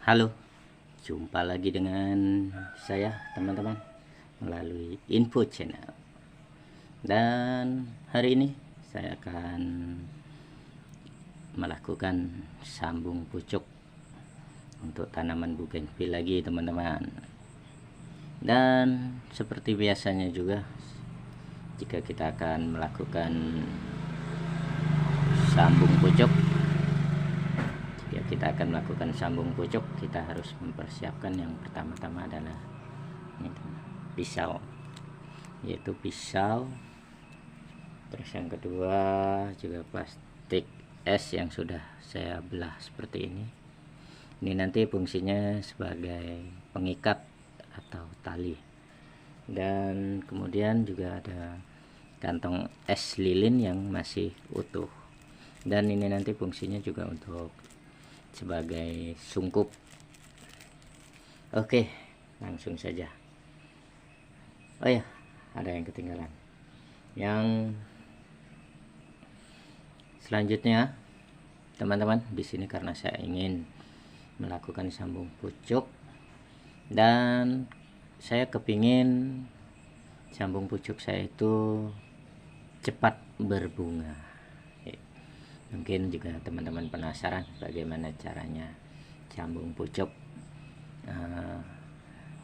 Halo, jumpa lagi dengan saya teman-teman melalui Info Channel. Dan hari ini saya akan melakukan sambung pucuk untuk tanaman bougainville lagi teman-teman. Dan seperti biasanya juga, jika kita akan melakukan sambung pucuk, kita harus mempersiapkan yang pertama-tama adalah ini, pisau, yaitu pisau. Terus yang kedua juga plastik es yang sudah saya belah seperti ini. Ini nanti fungsinya sebagai pengikat atau tali. Dan kemudian juga ada kantong es lilin yang masih utuh. Dan ini nanti fungsinya juga untuk sebagai sungkup. Oke, langsung saja. Oh ya, ada yang ketinggalan. Yang selanjutnya, teman-teman, di sini karena saya ingin melakukan sambung pucuk dan saya kepingin sambung pucuk saya itu cepat berbunga. Mungkin juga teman-teman penasaran bagaimana caranya sambung pucuk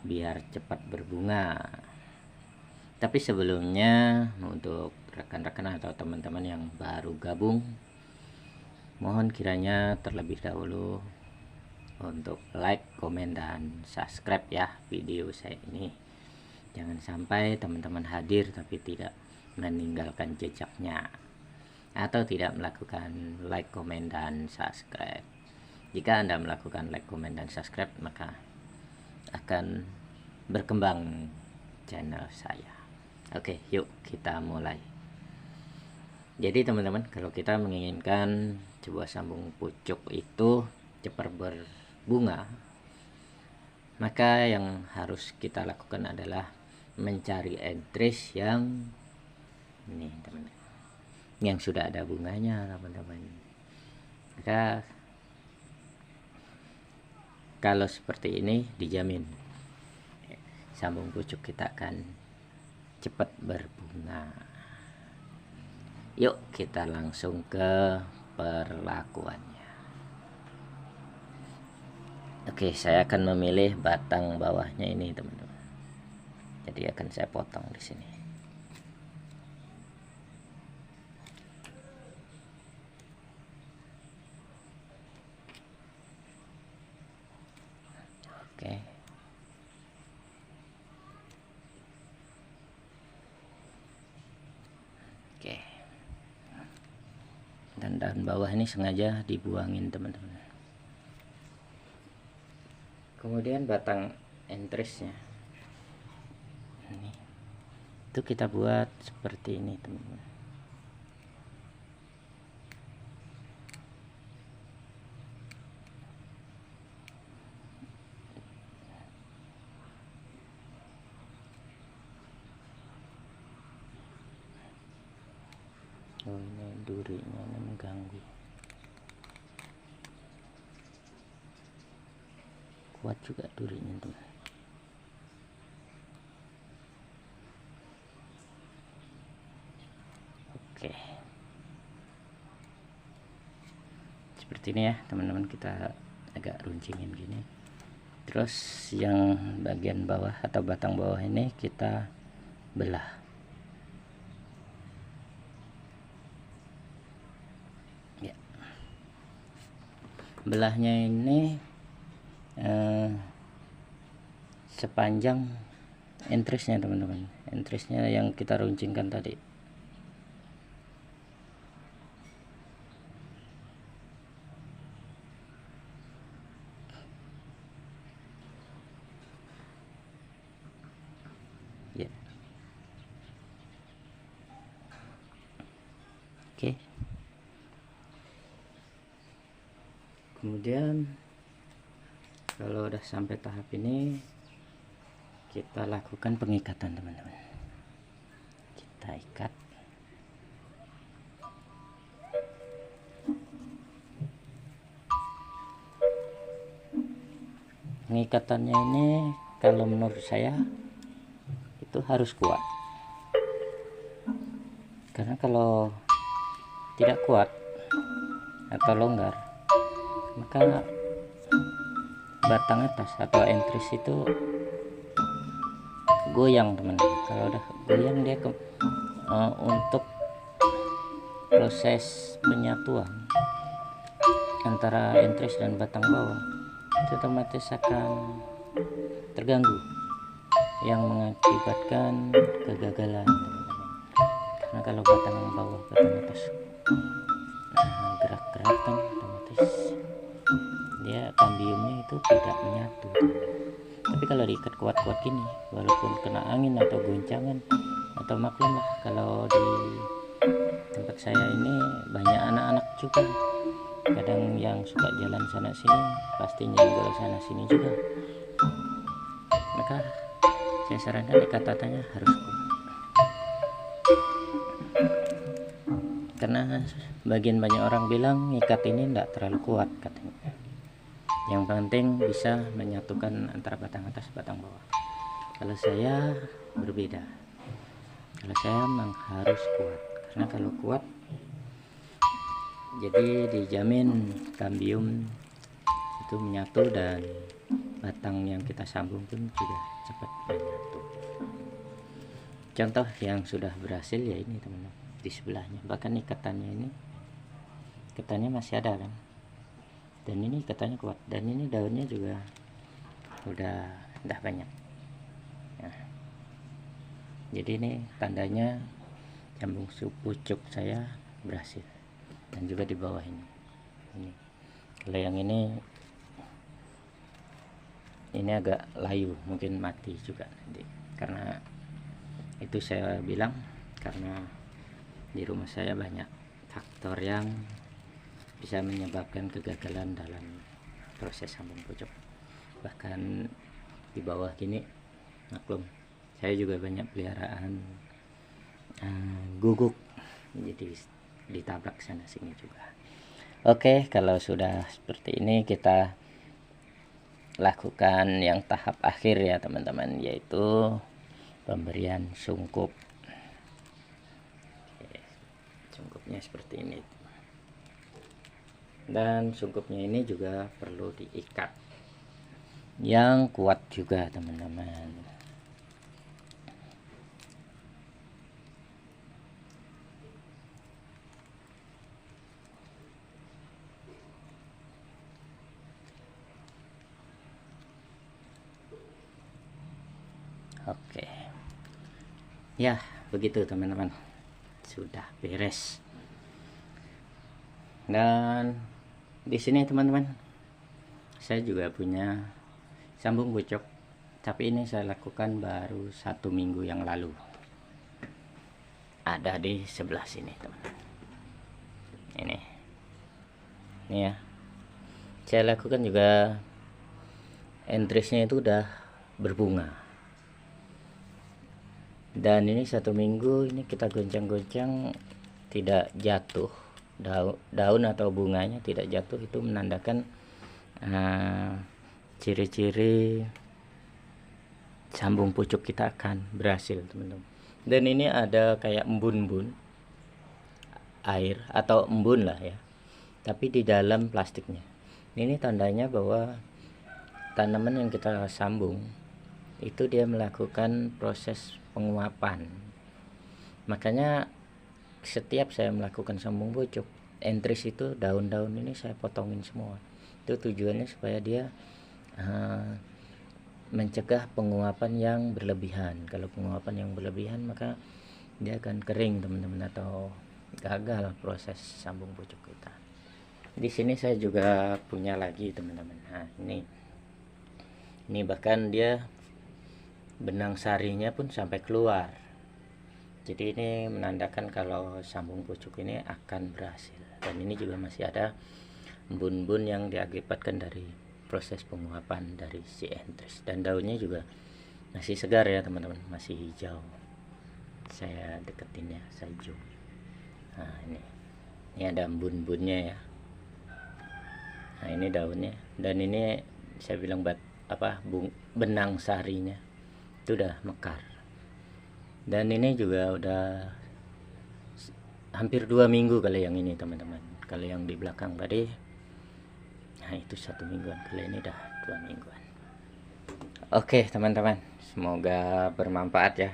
biar cepat berbunga. Tapi sebelumnya, untuk rekan-rekan atau teman-teman yang baru gabung, mohon kiranya terlebih dahulu untuk like, komen, dan subscribe ya video saya ini. Jangan sampai teman-teman hadir tapi tidak meninggalkan jejaknya atau tidak melakukan like, komen, dan subscribe. Jika Anda melakukan like, komen, dan subscribe, maka akan berkembang channel saya. Oke, yuk kita mulai. Jadi teman-teman, kalau kita menginginkan sebuah sambung pucuk itu cepat berbunga, maka yang harus kita lakukan adalah mencari entris yang ini teman-teman, yang sudah ada bunganya teman-teman. Maka kalau seperti ini dijamin sambung pucuk kita akan cepat berbunga. Yuk kita langsung ke perlakuannya. Oke, saya akan memilih batang bawahnya ini teman-teman. Jadi akan saya potong di sini. Oke. Oke. Dan daun bawah ini sengaja dibuangin teman-teman. Kemudian batang entrisnya ini, itu kita buat seperti ini teman-teman. Oh, ini durinya ini mengganggu. Kuat juga durinya teman. Oke, seperti ini ya teman-teman, kita agak runcingin gini. Terus yang bagian bawah atau batang bawah ini kita belah. Ya, belahnya ini sepanjang entrisnya teman-teman, entrisnya yang kita runcingkan tadi. Ya, oke. Kemudian kalau udah sampai tahap ini, kita lakukan pengikatan teman-teman. Kita ikat. Pengikatannya ini kalau menurut saya itu harus kuat, karena kalau tidak kuat atau longgar maka batang atas atau entris itu goyang teman. Kalau udah goyang dia untuk proses penyatuan antara entris dan batang bawah itu otomatis akan terganggu, yang mengakibatkan kegagalan teman-teman. Karena kalau batang bawah batang atas gerak-gerak kan otomatis dia kambiumnya itu tidak menyatu. Tapi kalau diikat kuat-kuat gini, walaupun kena angin atau goncangan atau maklum lah, kalau di tempat saya ini banyak anak-anak juga, kadang yang suka jalan sana sini pasti nyenggol sana sini juga, maka saya sarankan ikatannya harus kuat. Karena bagian banyak orang bilang ikat ini tidak terlalu kuat katanya, yang penting bisa menyatukan antara batang atas batang bawah. Kalau saya berbeda, kalau saya memang harus kuat, karena kalau kuat jadi dijamin kambium itu menyatu dan batang yang kita sambung pun juga cepat menyatu. Contoh yang sudah berhasil ya ini teman-teman, di sebelahnya bahkan ikatannya masih ada kan, dan ini ikatannya kuat, dan ini daunnya juga udah banyak nah, jadi ini tandanya sambung pucuk saya berhasil. Dan juga di bawah ini kalau yang ini agak layu, mungkin mati juga nanti, karena itu saya bilang karena di rumah saya banyak faktor yang bisa menyebabkan kegagalan dalam proses sambung pucuk. Bahkan di bawah gini maklum saya juga banyak peliharaan guguk, jadi ditabrak sana sini juga. Oke, kalau sudah seperti ini kita lakukan yang tahap akhir ya teman-teman, yaitu pemberian sungkup. Oke, sungkupnya seperti ini, dan sungkupnya ini juga perlu diikat yang kuat juga teman-teman. Oke ya, begitu teman-teman, sudah beres. Dan di sini teman-teman saya juga punya sambung pucuk, tapi ini saya lakukan baru 1 minggu yang lalu. Ada di sebelah sini teman-teman, ini ya, saya lakukan juga entrisnya itu udah berbunga. Dan ini 1 minggu ini kita goncang-goncang tidak jatuh daun atau bunganya tidak jatuh, itu menandakan ciri-ciri sambung pucuk kita akan berhasil teman-teman. Dan ini ada kayak embun-embun air atau embun lah ya, tapi di dalam plastiknya. Ini tandanya bahwa tanaman yang kita sambung itu dia melakukan proses penguapan. Makanya setiap saya melakukan sambung pucuk, entris itu daun-daun ini saya potongin semua. Itu tujuannya supaya dia mencegah penguapan yang berlebihan. Kalau penguapan yang berlebihan maka dia akan kering teman-teman, atau gagal proses sambung pucuk kita. Di sini saya juga punya lagi teman-teman. Nah, ini bahkan dia benang sarinya pun sampai keluar. Jadi ini menandakan kalau sambung pucuk ini akan berhasil. Dan ini juga masih ada embun-embun yang diakibatkan dari proses penguapan dari si entris. Dan daunnya juga masih segar ya teman-teman, masih hijau. Saya deketin ya, saya zoom. Nah ini ada embun-embunnya ya. Nah ini daunnya, dan ini saya bilang benang sarinya itu udah mekar. Dan ini juga udah hampir 2 minggu kali yang ini teman-teman. Kalau yang di belakang tadi, nah itu 1 mingguan, kali ini udah 2 mingguan. Oke teman-teman, semoga bermanfaat ya,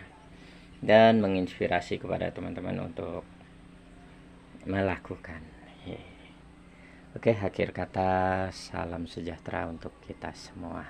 dan menginspirasi kepada teman-teman untuk melakukan. Oke, akhir kata, salam sejahtera untuk kita semua.